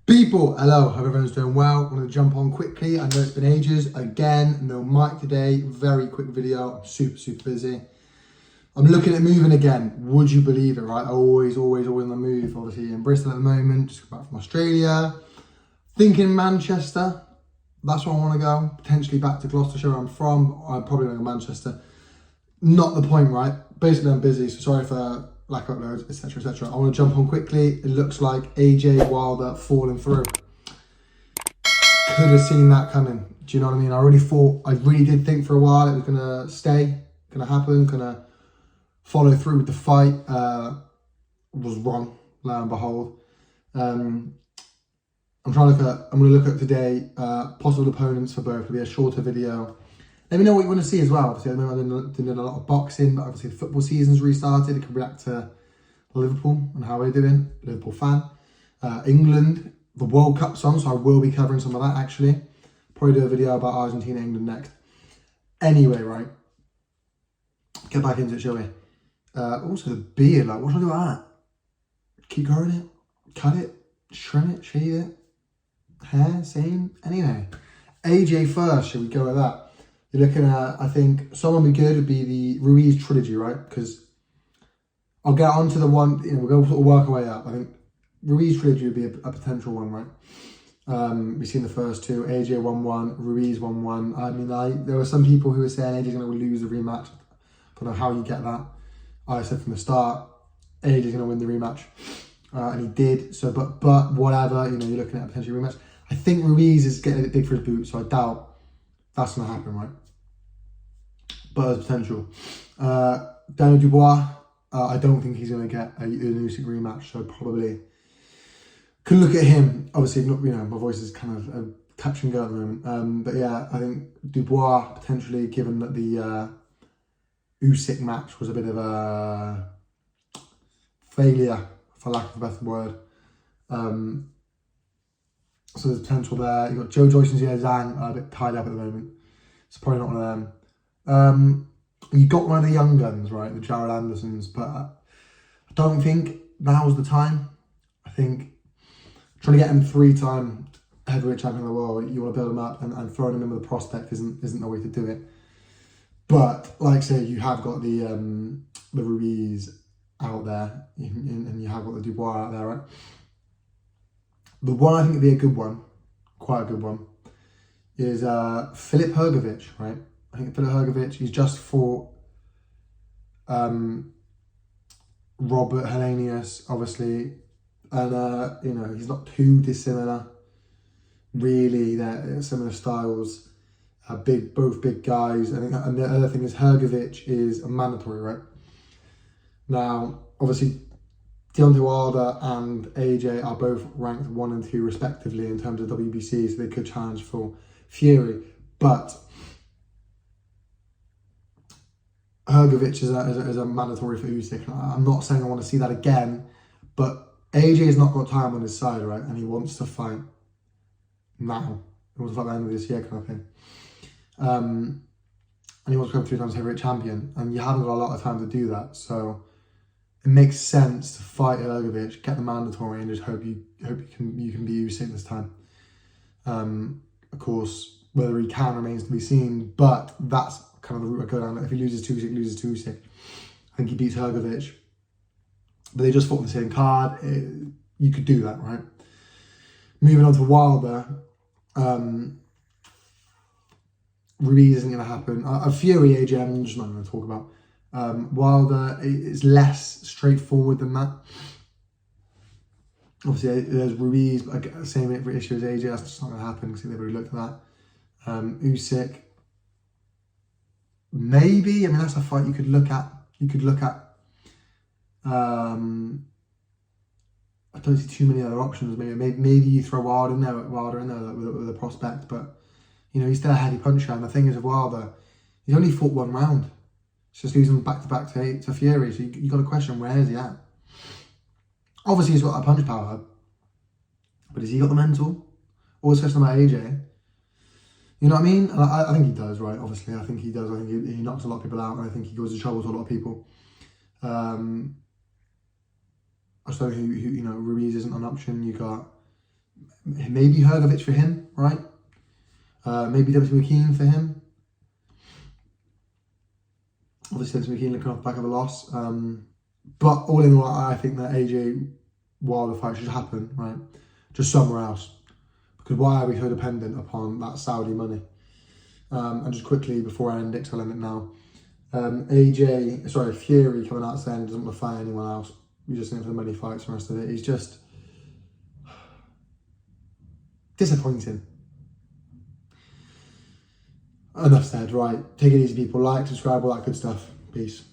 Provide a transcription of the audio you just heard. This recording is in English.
People, hello, hope everyone's doing well. I'm going to jump on quickly. I know it's been ages. Again, no mic today. Very quick video. I'm super busy. I'm looking at moving again. Would you believe it, right? Always on the move. Obviously in Bristol at the moment. Just got back from Australia. Thinking Manchester. That's where I want to go. Potentially back to Gloucestershire, where I'm from. I'm probably going to Manchester. Not the point, right? Basically, I'm busy, so sorry for lack of uploads, etc. I want to jump on quickly. It looks like AJ Wilder falling through. Could have seen that coming. Do you know what I mean? I really did think for a while it was going to stay, going to happen, going to follow through with the fight. Was wrong, lo and behold. I'm going to look at today, possible opponents for both. It'll be a shorter video. Let me know what you want to see as well. Obviously, I know I've done a lot of boxing, but obviously the football season's restarted. It can react to Liverpool and how we're doing. Liverpool fan. England, the World Cup's on, so I will be covering some of that actually. Probably do a video about Argentina, England next. Anyway, right. Get back into it, shall we? Also the beard, like, what should I do with that? Keep growing it? Cut it? Trim it? Shave it? Hair? Same? Anyway. AJ first, should we go with that? You're looking at, I think, someone would be good would be the Ruiz trilogy, right? Because I'll get onto the one, we'll go sort of work our way up. I think Ruiz trilogy would be a potential one, right? We've seen the first two, AJ 1-1, Ruiz 1-1. I mean, there were some people who were saying AJ's going to lose the rematch. I don't know how you get that. I said from the start, AJ's going to win the rematch. And he did, so, but whatever, you're looking at a potential rematch. I think Ruiz is getting a bit big for his boot, so I doubt that's going to happen, right? But there's potential. Daniel Dubois, I don't think he's going to get a Usyk rematch, so probably can look at him. Obviously, not, my voice is kind of a touch and go at the moment. But yeah, I think Dubois potentially, given that the Usyk match was a bit of a failure, for lack of a better word. So there's potential there. You've got Joe Joyce and Zia Zhang are a bit tied up at the moment. It's probably not one of them. You got one of the young guns, right? The Jared Andersons, but I don't think now's the time. I think trying to get him 3-time heavyweight champion of the world, you want to build him up, and throwing him in with a prospect isn't the way to do it. But like I say, you have got the Ruiz out there, and you have got the Dubois out there, right? The one I think would be a good one, quite a good one, is Filip Hrgović, right? I think Filip Hrgović, he's just fought Robert Helenius, obviously, and he's not too dissimilar. Really, they're similar styles. Both big guys. I think, and the other thing is Hrgović is a mandatory, right? Now, obviously, Deontay Wilder and AJ are both ranked 1 and 2 respectively in terms of WBC, so they could challenge for Fury. But Hrgović is a mandatory for Usyk. I'm not saying I want to see that again, but AJ has not got time on his side, right? And he wants to fight now. He wants to fight at the end of this year, kind of thing. And he wants to become 3 times heavyweight champion, and you haven't got a lot of time to do that. So it makes sense to fight Hrgović, get the mandatory, and just hope you can be Usyk this time. Of course, whether he can remains to be seen, but that's kind of the route I go down. If he loses to Usyk, I think he beats Hrgović. But they just fought on the same card. You could do that, right? Moving on to Wilder, Ruiz isn't going to happen. A Fury AJ, I'm just not going to talk about. Wilder is less straightforward than that. Obviously, there's Ruiz, but same issue as AJ. That's just not going to happen because they've already looked at that. Usyk, maybe. I mean, that's a fight you could look at. I don't see too many other options. Maybe you throw Wilder in there with a prospect, but he's still a heady puncher. And the thing is with Wilder, he's only fought 1 round. It's just losing back-to-back to Fury. So you got to question, where is he at? Obviously, he's got that punch power, but has he got the mental? Always question about AJ. You know what I mean? And I think he does, right? Obviously, I think he does. I think he knocks a lot of people out, and I think he goes to trouble to a lot of people. I just don't think Ruiz isn't an option. You got maybe Hrgovic for him, right? Maybe Devin McKean for him. Obviously, Devin McKean looking off the back of a loss. But all in all, I think that AJ Wilder fight should happen, right? Just somewhere else. Because why are we so dependent upon that Saudi money? And just quickly, before I end it, 'cause I'll end it now. Fury coming out saying he doesn't want to fight anyone else. He's just in it for the money fights and the rest of it. He's just disappointing. Enough said, right? Take it easy, people. Like, subscribe, all that good stuff. Peace.